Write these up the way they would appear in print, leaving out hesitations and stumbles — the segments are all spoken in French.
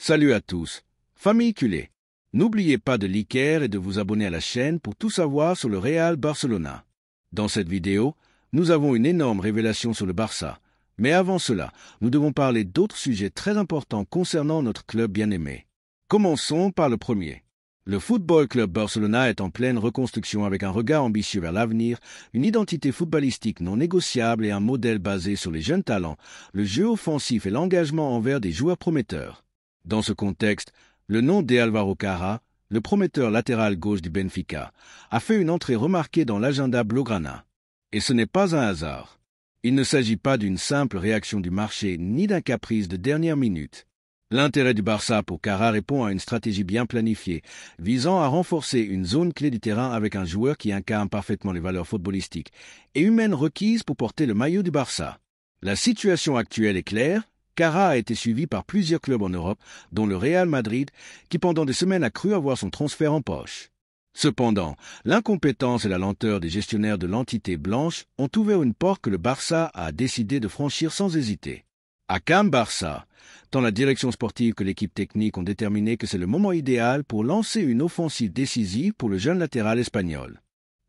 Salut à tous, famille culée. N'oubliez pas de liker et de vous abonner à la chaîne pour tout savoir sur le Real Barcelona. Dans cette vidéo, nous avons une énorme révélation sur le Barça. Mais avant cela, nous devons parler d'autres sujets très importants concernant notre club bien-aimé. Commençons par le premier. Le Football Club Barcelona est en pleine reconstruction avec un regard ambitieux vers l'avenir, une identité footballistique non négociable et un modèle basé sur les jeunes talents, le jeu offensif et l'engagement envers des joueurs prometteurs. Dans ce contexte, le nom d'Álvaro Carrà, le prometteur latéral gauche du Benfica, a fait une entrée remarquée dans l'agenda blaugrana. Et ce n'est pas un hasard. Il ne s'agit pas d'une simple réaction du marché ni d'un caprice de dernière minute. L'intérêt du Barça pour Carrà répond à une stratégie bien planifiée, visant à renforcer une zone clé du terrain avec un joueur qui incarne parfaitement les valeurs footballistiques et humaines requises pour porter le maillot du Barça. La situation actuelle est claire. Carrà a été suivi par plusieurs clubs en Europe, dont le Real Madrid, qui pendant des semaines a cru avoir son transfert en poche. Cependant, l'incompétence et la lenteur des gestionnaires de l'entité blanche ont ouvert une porte que le Barça a décidé de franchir sans hésiter. À Camp Barça, tant la direction sportive que l'équipe technique ont déterminé que c'est le moment idéal pour lancer une offensive décisive pour le jeune latéral espagnol.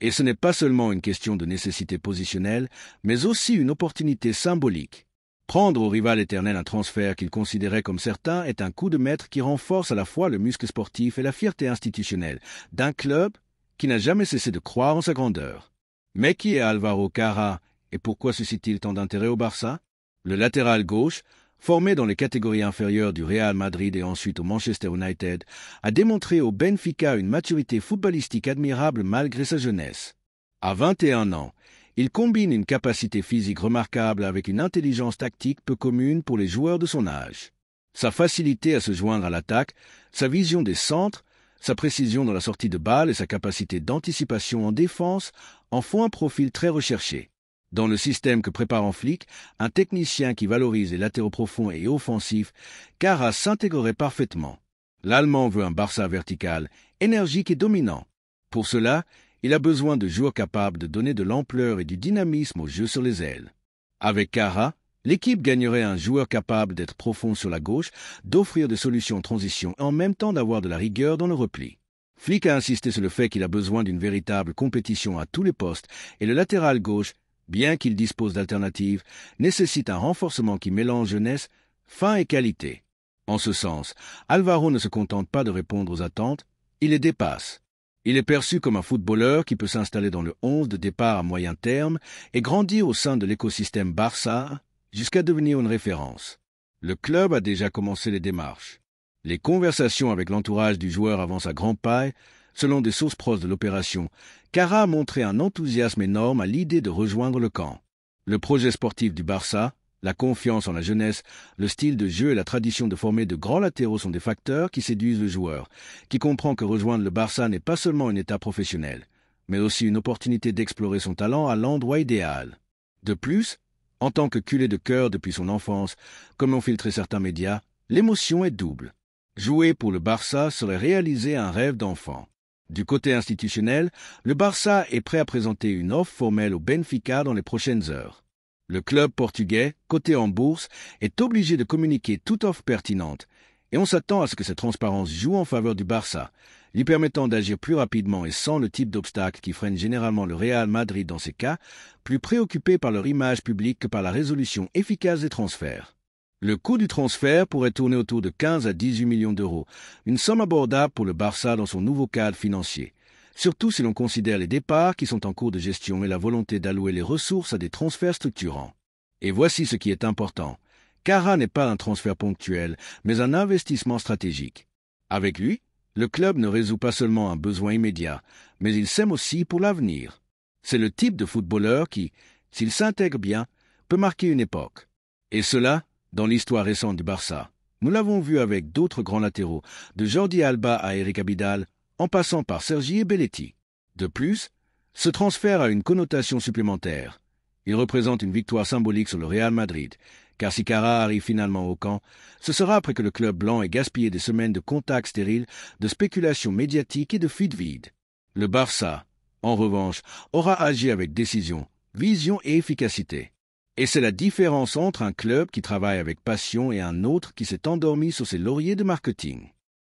Et ce n'est pas seulement une question de nécessité positionnelle, mais aussi une opportunité symbolique. Prendre au rival éternel un transfert qu'il considérait comme certain est un coup de maître qui renforce à la fois le muscle sportif et la fierté institutionnelle d'un club qui n'a jamais cessé de croire en sa grandeur. Mais qui est Álvaro Carrà et pourquoi suscite-t-il tant d'intérêt au Barça? Le latéral gauche, formé dans les catégories inférieures du Real Madrid et ensuite au Manchester United, a démontré au Benfica une maturité footballistique admirable malgré sa jeunesse. À 21 ans, il combine une capacité physique remarquable avec une intelligence tactique peu commune pour les joueurs de son âge. Sa facilité à se joindre à l'attaque, sa vision des centres, sa précision dans la sortie de balle et sa capacité d'anticipation en défense en font un profil très recherché. Dans le système que prépare en Flick, un technicien qui valorise les latéraux profonds et offensifs, Carrà s'intégrerait parfaitement. L'Allemand veut un Barça vertical, énergique et dominant. Pour cela, il a besoin de joueurs capables de donner de l'ampleur et du dynamisme au jeu sur les ailes. Avec Carrà, l'équipe gagnerait un joueur capable d'être profond sur la gauche, d'offrir des solutions en transition et en même temps d'avoir de la rigueur dans le repli. Flick a insisté sur le fait qu'il a besoin d'une véritable compétition à tous les postes et le latéral gauche, bien qu'il dispose d'alternatives, nécessite un renforcement qui mélange jeunesse, fin et qualité. En ce sens, Álvaro ne se contente pas de répondre aux attentes, il les dépasse. Il est perçu comme un footballeur qui peut s'installer dans le 11 de départ à moyen terme et grandir au sein de l'écosystème Barça jusqu'à devenir une référence. Le club a déjà commencé les démarches. Les conversations avec l'entourage du joueur avancent à grands pas. Selon des sources proches de l'opération, Carrà a montré un enthousiasme énorme à l'idée de rejoindre le camp. Le projet sportif du Barça, la confiance en la jeunesse, le style de jeu et la tradition de former de grands latéraux sont des facteurs qui séduisent le joueur, qui comprend que rejoindre le Barça n'est pas seulement une étape professionnelle, mais aussi une opportunité d'explorer son talent à l'endroit idéal. De plus, en tant que culé de cœur depuis son enfance, comme ont filtré certains médias, l'émotion est double. Jouer pour le Barça serait réaliser un rêve d'enfant. Du côté institutionnel, le Barça est prêt à présenter une offre formelle au Benfica dans les prochaines heures. Le club portugais, coté en bourse, est obligé de communiquer toute offre pertinente, et on s'attend à ce que cette transparence joue en faveur du Barça, lui permettant d'agir plus rapidement et sans le type d'obstacle qui freine généralement le Real Madrid dans ces cas, plus préoccupés par leur image publique que par la résolution efficace des transferts. Le coût du transfert pourrait tourner autour de 15 à 18 millions d'euros, une somme abordable pour le Barça dans son nouveau cadre financier, surtout si l'on considère les départs qui sont en cours de gestion et la volonté d'allouer les ressources à des transferts structurants. Et voici ce qui est important. Carrà n'est pas un transfert ponctuel, mais un investissement stratégique. Avec lui, le club ne résout pas seulement un besoin immédiat, mais il sème aussi pour l'avenir. C'est le type de footballeur qui, s'il s'intègre bien, peut marquer une époque. Et cela, dans l'histoire récente du Barça. Nous l'avons vu avec d'autres grands latéraux, de Jordi Alba à Eric Abidal, en passant par Sergi et Belletti. De plus, ce transfert a une connotation supplémentaire. Il représente une victoire symbolique sur le Real Madrid, car si Carrà arrive finalement au camp, ce sera après que le club blanc ait gaspillé des semaines de contacts stériles, de spéculations médiatiques et de fuites vides. Le Barça, en revanche, aura agi avec décision, vision et efficacité. Et c'est la différence entre un club qui travaille avec passion et un autre qui s'est endormi sur ses lauriers de marketing.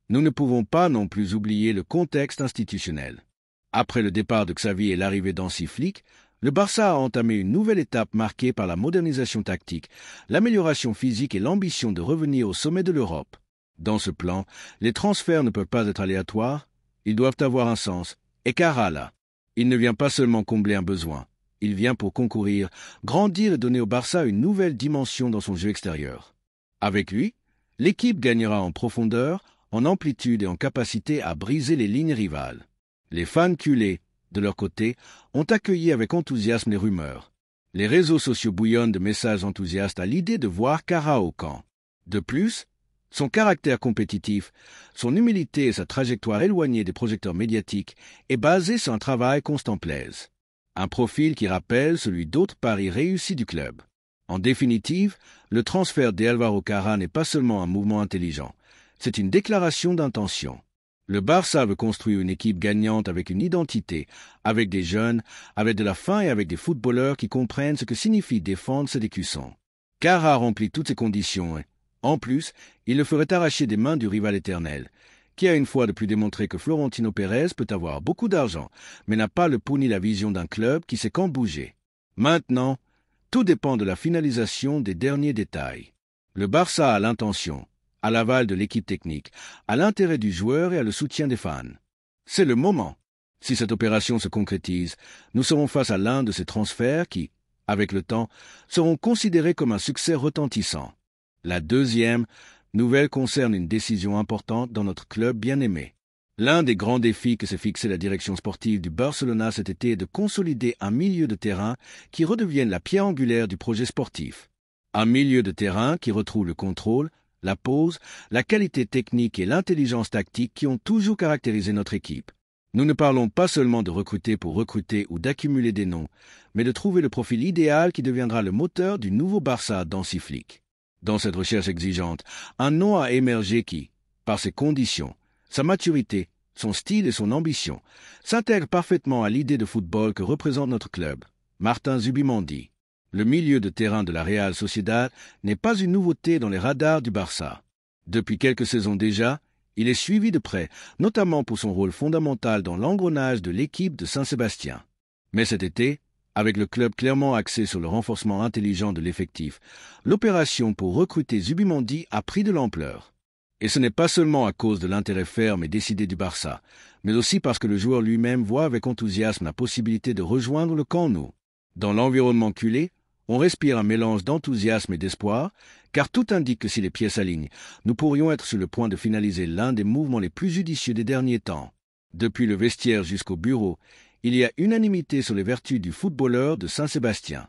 Nous ne pouvons pas non plus oublier le contexte institutionnel. Après le départ de Xavi et l'arrivée d'Hansi Flick, le Barça a entamé une nouvelle étape marquée par la modernisation tactique, l'amélioration physique et l'ambition de revenir au sommet de l'Europe. Dans ce plan, les transferts ne peuvent pas être aléatoires, ils doivent avoir un sens. Et Carrala, il ne vient pas seulement combler un besoin, il vient pour concourir, grandir et donner au Barça une nouvelle dimension dans son jeu extérieur. Avec lui, l'équipe gagnera en profondeur, en amplitude et en capacité à briser les lignes rivales. Les fans culés, de leur côté, ont accueilli avec enthousiasme les rumeurs. Les réseaux sociaux bouillonnent de messages enthousiastes à l'idée de voir Carra au camp. De plus, son caractère compétitif, son humilité et sa trajectoire éloignée des projecteurs médiatiques est basé sur un travail constant plaise. Un profil qui rappelle celui d'autres paris réussis du club. En définitive, le transfert d'Álvaro Carra n'est pas seulement un mouvement intelligent, c'est une déclaration d'intention. Le Barça veut construire une équipe gagnante avec une identité, avec des jeunes, avec de la faim et avec des footballeurs qui comprennent ce que signifie défendre ses écussons. Carra remplit toutes ces conditions et, en plus, il le ferait arracher des mains du rival éternel, qui a une fois de plus démontré que Florentino Pérez peut avoir beaucoup d'argent, mais n'a pas le pouls ni la vision d'un club qui sait quand bouger. Maintenant, tout dépend de la finalisation des derniers détails. Le Barça a l'intention, à l'aval de l'équipe technique, à l'intérêt du joueur et à le soutien des fans. C'est le moment. Si cette opération se concrétise, nous serons face à l'un de ces transferts qui, avec le temps, seront considérés comme un succès retentissant. La deuxième nouvelle concerne une décision importante dans notre club bien-aimé. L'un des grands défis que s'est fixé la direction sportive du Barcelona cet été est de consolider un milieu de terrain qui redevienne la pierre angulaire du projet sportif. Un milieu de terrain qui retrouve le contrôle, la pose, la qualité technique et l'intelligence tactique qui ont toujours caractérisé notre équipe. Nous ne parlons pas seulement de recruter pour recruter ou d'accumuler des noms, mais de trouver le profil idéal qui deviendra le moteur du nouveau Barça d'Hansi Flick. Dans cette recherche exigeante, un nom a émergé qui, par ses conditions, sa maturité, son style et son ambition, s'intègre parfaitement à l'idée de football que représente notre club, Martin Zubimendi. Le milieu de terrain de la Real Sociedad n'est pas une nouveauté dans les radars du Barça. Depuis quelques saisons déjà, il est suivi de près, notamment pour son rôle fondamental dans l'engrenage de l'équipe de Saint-Sébastien. Mais cet été, avec le club clairement axé sur le renforcement intelligent de l'effectif, l'opération pour recruter Zubimendi a pris de l'ampleur. Et ce n'est pas seulement à cause de l'intérêt ferme et décidé du Barça, mais aussi parce que le joueur lui-même voit avec enthousiasme la possibilité de rejoindre le camp nou. Dans l'environnement culé, on respire un mélange d'enthousiasme et d'espoir, car tout indique que si les pièces s'alignent, nous pourrions être sur le point de finaliser l'un des mouvements les plus judicieux des derniers temps. Depuis le vestiaire jusqu'au bureau, il y a unanimité sur les vertus du footballeur de Saint-Sébastien.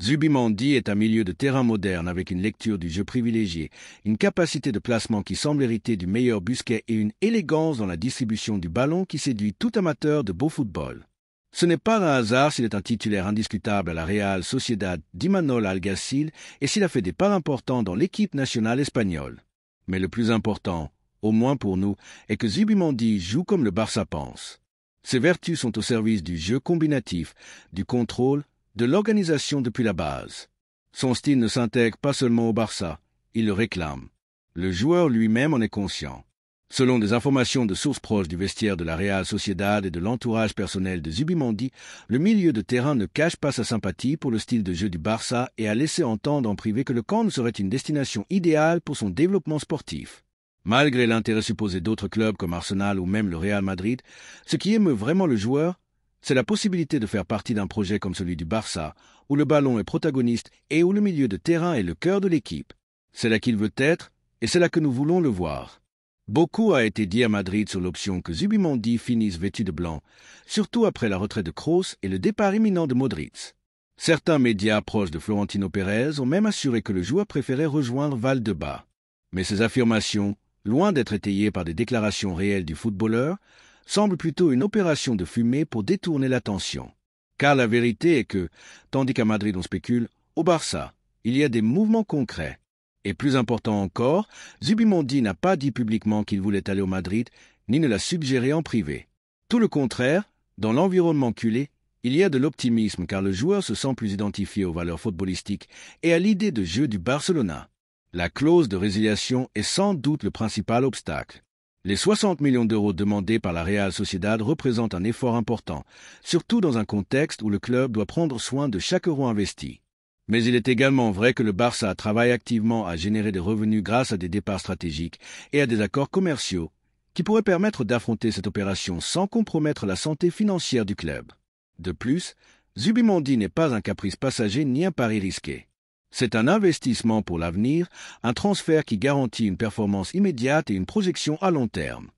Zubimendi est un milieu de terrain moderne avec une lecture du jeu privilégiée, une capacité de placement qui semble hériter du meilleur Busquets et une élégance dans la distribution du ballon qui séduit tout amateur de beau football. Ce n'est pas un hasard s'il est un titulaire indiscutable à la Real Sociedad d'Imanol Alguacil et s'il a fait des pas importants dans l'équipe nationale espagnole. Mais le plus important, au moins pour nous, est que Zubimendi joue comme le Barça pense. Ses vertus sont au service du jeu combinatif, du contrôle, de l'organisation depuis la base. Son style ne s'intègre pas seulement au Barça, il le réclame. Le joueur lui-même en est conscient. Selon des informations de sources proches du vestiaire de la Real Sociedad et de l'entourage personnel de Zubimendi, le milieu de terrain ne cache pas sa sympathie pour le style de jeu du Barça et a laissé entendre en privé que le camp serait une destination idéale pour son développement sportif. Malgré l'intérêt supposé d'autres clubs comme Arsenal ou même le Real Madrid, ce qui émeut vraiment le joueur, c'est la possibilité de faire partie d'un projet comme celui du Barça, où le ballon est protagoniste et où le milieu de terrain est le cœur de l'équipe. C'est là qu'il veut être et c'est là que nous voulons le voir. Beaucoup a été dit à Madrid sur l'option que Zubimendi finisse vêtu de blanc, surtout après la retraite de Kroos et le départ imminent de Modric. Certains médias proches de Florentino Pérez ont même assuré que le joueur préférait rejoindre Valdebebas. Mais ces affirmations, loin d'être étayées par des déclarations réelles du footballeur, semblent plutôt une opération de fumée pour détourner l'attention. Car la vérité est que, tandis qu'à Madrid on spécule, au Barça, il y a des mouvements concrets. Et plus important encore, Zubimendi n'a pas dit publiquement qu'il voulait aller au Madrid, ni ne l'a suggéré en privé. Tout le contraire, dans l'environnement culé, Il y a de l'optimisme car le joueur se sent plus identifié aux valeurs footballistiques et à l'idée de jeu du Barcelona. La clause de résiliation est sans doute le principal obstacle. Les 60 millions d'euros demandés par la Real Sociedad représentent un effort important, surtout dans un contexte où le club doit prendre soin de chaque euro investi. Mais il est également vrai que le Barça travaille activement à générer des revenus grâce à des départs stratégiques et à des accords commerciaux qui pourraient permettre d'affronter cette opération sans compromettre la santé financière du club. De plus, Zubimendi n'est pas un caprice passager ni un pari risqué. C'est un investissement pour l'avenir, un transfert qui garantit une performance immédiate et une projection à long terme.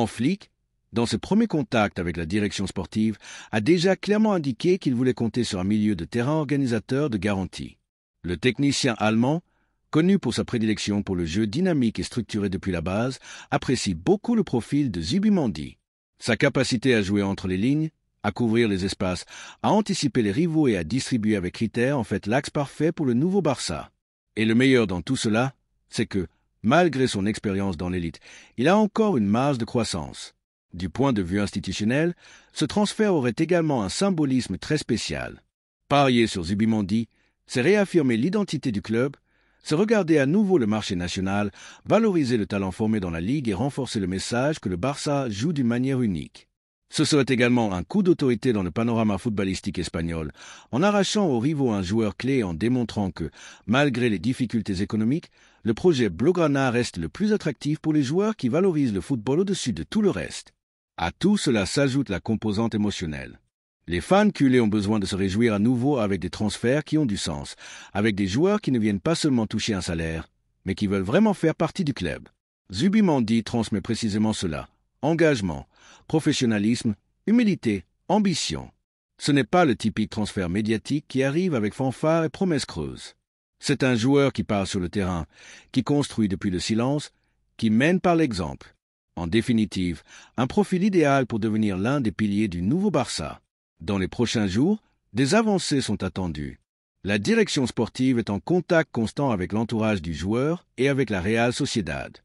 Flick, dans ses premiers contacts avec la direction sportive, a déjà clairement indiqué qu'il voulait compter sur un milieu de terrain organisateur de garantie. Le technicien allemand, connu pour sa prédilection pour le jeu dynamique et structuré depuis la base, apprécie beaucoup le profil de Zubimendi. Sa capacité à jouer entre les lignes, à couvrir les espaces, à anticiper les rivaux et à distribuer avec critère en fait l'axe parfait pour le nouveau Barça. Et le meilleur dans tout cela, c'est que, malgré son expérience dans l'élite, il a encore une marge de croissance. Du point de vue institutionnel, ce transfert aurait également un symbolisme très spécial. Parier sur Zubimendi, c'est réaffirmer l'identité du club, c'est regarder à nouveau le marché national, valoriser le talent formé dans la Ligue et renforcer le message que le Barça joue d'une manière unique. Ce serait également un coup d'autorité dans le panorama footballistique espagnol, en arrachant aux rivaux un joueur clé et en démontrant que, malgré les difficultés économiques, le projet Blaugrana reste le plus attractif pour les joueurs qui valorisent le football au-dessus de tout le reste. À tout cela s'ajoute la composante émotionnelle. Les fans culés ont besoin de se réjouir à nouveau avec des transferts qui ont du sens, avec des joueurs qui ne viennent pas seulement toucher un salaire, mais qui veulent vraiment faire partie du club. Zubimendi transmet précisément cela. Engagement, professionnalisme, humilité, ambition. Ce n'est pas le typique transfert médiatique qui arrive avec fanfare et promesses creuses. C'est un joueur qui parle sur le terrain, qui construit depuis le silence, qui mène par l'exemple. En définitive, un profil idéal pour devenir l'un des piliers du nouveau Barça. Dans les prochains jours, des avancées sont attendues. La direction sportive est en contact constant avec l'entourage du joueur et avec la Real Sociedad.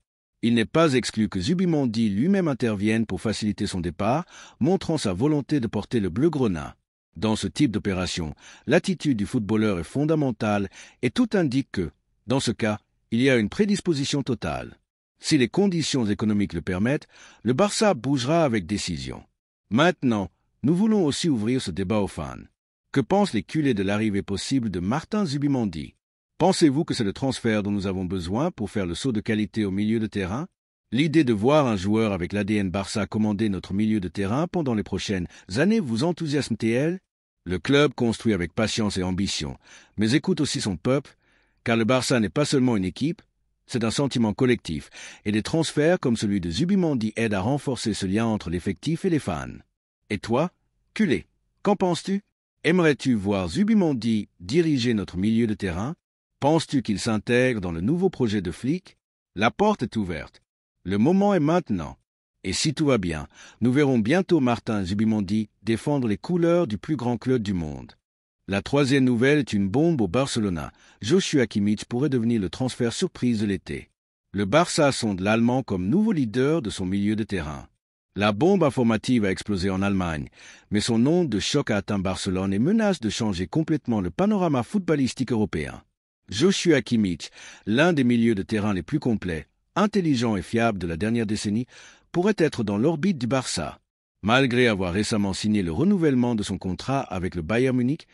Il n'est pas exclu que Zubimendi lui-même intervienne pour faciliter son départ, montrant sa volonté de porter le bleu-grenat. Dans ce type d'opération, l'attitude du footballeur est fondamentale et tout indique que, dans ce cas, il y a une prédisposition totale. Si les conditions économiques le permettent, le Barça bougera avec décision. Maintenant, nous voulons aussi ouvrir ce débat aux fans. Que pensent les culés de l'arrivée possible de Martin Zubimendi? Pensez-vous que c'est le transfert dont nous avons besoin pour faire le saut de qualité au milieu de terrain? L'idée de voir un joueur avec l'ADN Barça commander notre milieu de terrain pendant les prochaines années vous enthousiasme-t-elle? Le club construit avec patience et ambition, mais écoute aussi son peuple, car le Barça n'est pas seulement une équipe, c'est un sentiment collectif, et des transferts comme celui de Zubimendi aident à renforcer ce lien entre l'effectif et les fans. Et toi, culé, qu'en penses-tu? Aimerais-tu voir Zubimendi diriger notre milieu de terrain? Penses-tu qu'il s'intègre dans le nouveau projet de Flick? La porte est ouverte. Le moment est maintenant. Et si tout va bien, nous verrons bientôt Martin Zubimendi défendre les couleurs du plus grand club du monde. La troisième nouvelle est une bombe au Barcelona. Joshua Kimmich pourrait devenir le transfert surprise de l'été. Le Barça sonde l'Allemand comme nouveau leader de son milieu de terrain. La bombe informative a explosé en Allemagne, mais son onde de choc a atteint Barcelone et menace de changer complètement le panorama footballistique européen. Joshua Kimmich, l'un des milieux de terrain les plus complets, intelligents et fiables de la dernière décennie, pourrait être dans l'orbite du Barça. Malgré avoir récemment signé le renouvellement de son contrat avec le Bayern Munich,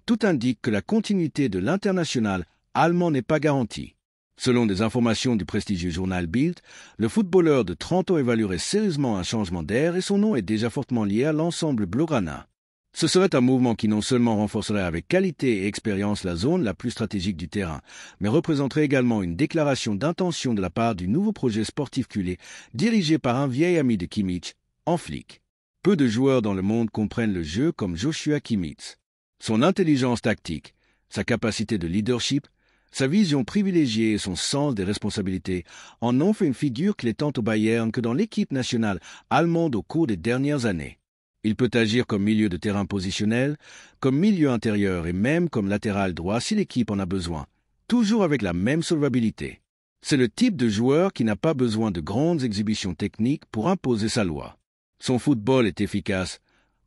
tout indique que la continuité de l'international allemand n'est pas garantie. Selon des informations du prestigieux journal Bild, le footballeur de 30 ans évaluerait sérieusement un changement d'air et son nom est déjà fortement lié à l'ensemble blaugrana. Ce serait un mouvement qui non seulement renforcerait avec qualité et expérience la zone la plus stratégique du terrain, mais représenterait également une déclaration d'intention de la part du nouveau projet sportif culé, dirigé par un vieil ami de Kimmich, Flick. Peu de joueurs dans le monde comprennent le jeu comme Joshua Kimmich. Son intelligence tactique, sa capacité de leadership, sa vision privilégiée et son sens des responsabilités en ont fait une figure clé tant au Bayern que dans l'équipe nationale allemande au cours des dernières années. Il peut agir comme milieu de terrain positionnel, comme milieu intérieur et même comme latéral droit si l'équipe en a besoin, toujours avec la même solvabilité. C'est le type de joueur qui n'a pas besoin de grandes exhibitions techniques pour imposer sa loi. Son football est efficace,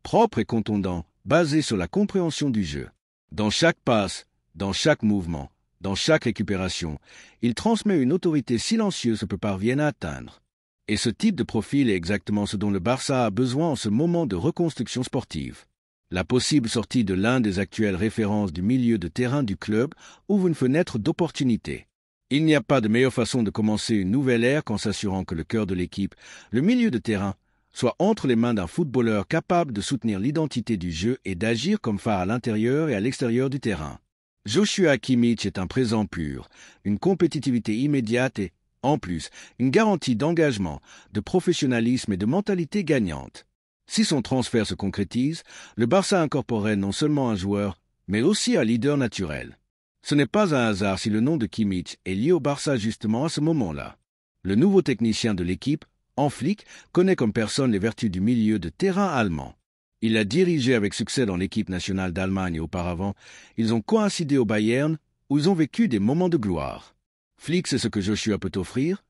propre et contondant, basée sur la compréhension du jeu. Dans chaque passe, dans chaque mouvement, dans chaque récupération, il transmet une autorité silencieuse que peu parviennent à atteindre. Et ce type de profil est exactement ce dont le Barça a besoin en ce moment de reconstruction sportive. La possible sortie de l'un des actuelles références du milieu de terrain du club ouvre une fenêtre d'opportunité. Il n'y a pas de meilleure façon de commencer une nouvelle ère qu'en s'assurant que le cœur de l'équipe, le milieu de terrain, soit entre les mains d'un footballeur capable de soutenir l'identité du jeu et d'agir comme phare à l'intérieur et à l'extérieur du terrain. Joshua Kimmich est un présent pur, une compétitivité immédiate et, en plus, une garantie d'engagement, de professionnalisme et de mentalité gagnante. Si son transfert se concrétise, le Barça incorporerait non seulement un joueur, mais aussi un leader naturel. Ce n'est pas un hasard si le nom de Kimmich est lié au Barça justement à ce moment-là. Le nouveau technicien de l'équipe, Flick, connaît comme personne les vertus du milieu de terrain allemand. Il l'a dirigé avec succès dans l'équipe nationale d'Allemagne et auparavant, ils ont coïncidé au Bayern, où ils ont vécu des moments de gloire. Flick sait ce que Joshua peut offrir,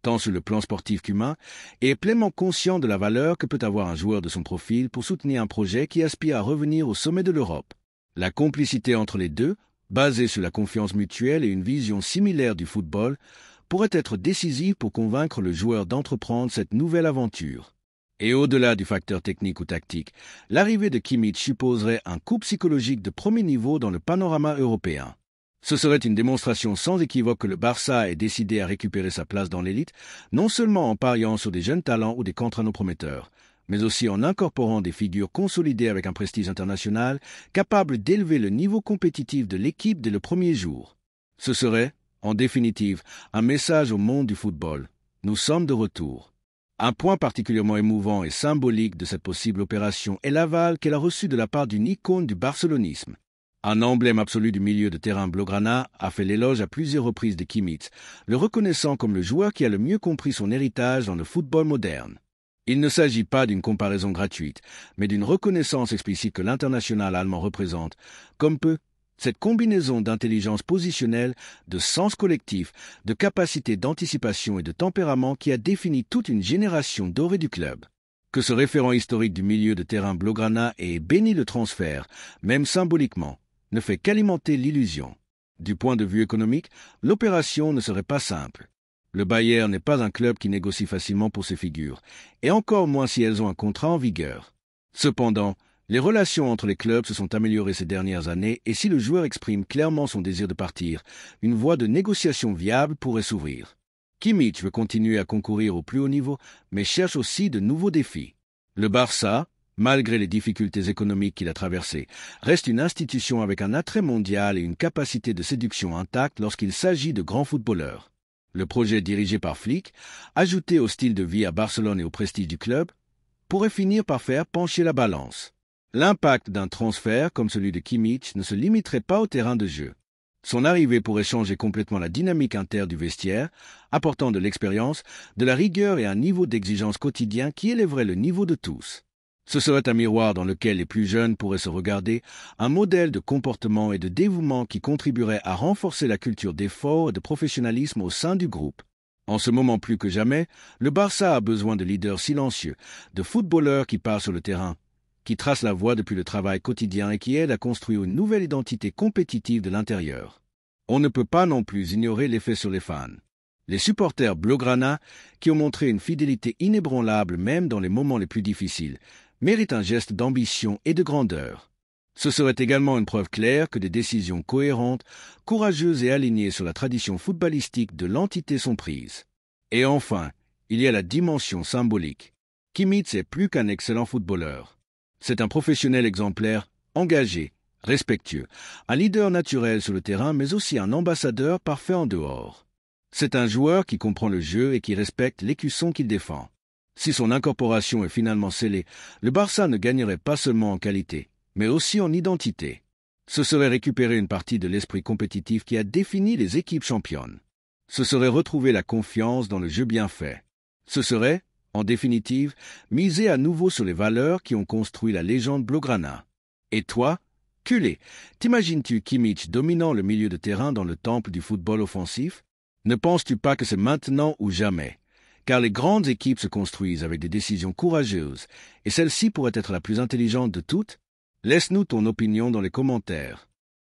tant sur le plan sportif qu'humain, et est pleinement conscient de la valeur que peut avoir un joueur de son profil pour soutenir un projet qui aspire à revenir au sommet de l'Europe. La complicité entre les deux, basée sur la confiance mutuelle et une vision similaire du football, pourrait être décisive pour convaincre le joueur d'entreprendre cette nouvelle aventure. Et au-delà du facteur technique ou tactique, l'arrivée de Kimmich supposerait un coup psychologique de premier niveau dans le panorama européen. Ce serait une démonstration sans équivoque que le Barça est décidé à récupérer sa place dans l'élite, non seulement en pariant sur des jeunes talents ou des contrats non prometteurs, mais aussi en incorporant des figures consolidées avec un prestige international, capables d'élever le niveau compétitif de l'équipe dès le premier jour. Ce serait, en définitive, un message au monde du football. Nous sommes de retour. Un point particulièrement émouvant et symbolique de cette possible opération est l'aval qu'elle a reçu de la part d'une icône du barcelonisme. Un emblème absolu du milieu de terrain blaugrana a fait l'éloge à plusieurs reprises de Kimmich, le reconnaissant comme le joueur qui a le mieux compris son héritage dans le football moderne. Il ne s'agit pas d'une comparaison gratuite, mais d'une reconnaissance explicite que l'international allemand représente, comme peu, cette combinaison d'intelligence positionnelle, de sens collectif, de capacité d'anticipation et de tempérament qui a défini toute une génération dorée du club. Que ce référent historique du milieu de terrain blaugrana ait béni le transfert, même symboliquement, ne fait qu'alimenter l'illusion. Du point de vue économique, l'opération ne serait pas simple. Le Bayern n'est pas un club qui négocie facilement pour ses figures, et encore moins si elles ont un contrat en vigueur. Cependant, les relations entre les clubs se sont améliorées ces dernières années et si le joueur exprime clairement son désir de partir, une voie de négociation viable pourrait s'ouvrir. Kimmich veut continuer à concourir au plus haut niveau, mais cherche aussi de nouveaux défis. Le Barça, malgré les difficultés économiques qu'il a traversées, reste une institution avec un attrait mondial et une capacité de séduction intacte lorsqu'il s'agit de grands footballeurs. Le projet dirigé par Flick, ajouté au style de vie à Barcelone et au prestige du club, pourrait finir par faire pencher la balance. L'impact d'un transfert comme celui de Kimmich ne se limiterait pas au terrain de jeu. Son arrivée pourrait changer complètement la dynamique interne du vestiaire, apportant de l'expérience, de la rigueur et un niveau d'exigence quotidien qui élèverait le niveau de tous. Ce serait un miroir dans lequel les plus jeunes pourraient se regarder, un modèle de comportement et de dévouement qui contribuerait à renforcer la culture d'effort et de professionnalisme au sein du groupe. En ce moment plus que jamais, le Barça a besoin de leaders silencieux, de footballeurs qui partent sur le terrain, qui tracent la voie depuis le travail quotidien et qui aident à construire une nouvelle identité compétitive de l'intérieur. On ne peut pas non plus ignorer l'effet sur les fans. Les supporters blaugrana, qui ont montré une fidélité inébranlable même dans les moments les plus difficiles, méritent un geste d'ambition et de grandeur. Ce serait également une preuve claire que des décisions cohérentes, courageuses et alignées sur la tradition footballistique de l'entité sont prises. Et enfin, il y a la dimension symbolique. Kimmich est plus qu'un excellent footballeur. C'est un professionnel exemplaire, engagé, respectueux, un leader naturel sur le terrain mais aussi un ambassadeur parfait en dehors. C'est un joueur qui comprend le jeu et qui respecte l'écusson qu'il défend. Si son incorporation est finalement scellée, le Barça ne gagnerait pas seulement en qualité, mais aussi en identité. Ce serait récupérer une partie de l'esprit compétitif qui a défini les équipes championnes. Ce serait retrouver la confiance dans le jeu bien fait. Ce serait, en définitive, miser à nouveau sur les valeurs qui ont construit la légende blaugrana. Et toi, culé, t'imagines-tu Kimmich dominant le milieu de terrain dans le temple du football offensif? Ne penses-tu pas que c'est maintenant ou jamais? Car les grandes équipes se construisent avec des décisions courageuses, et celle-ci pourrait être la plus intelligente de toutes. Laisse-nous ton opinion dans les commentaires.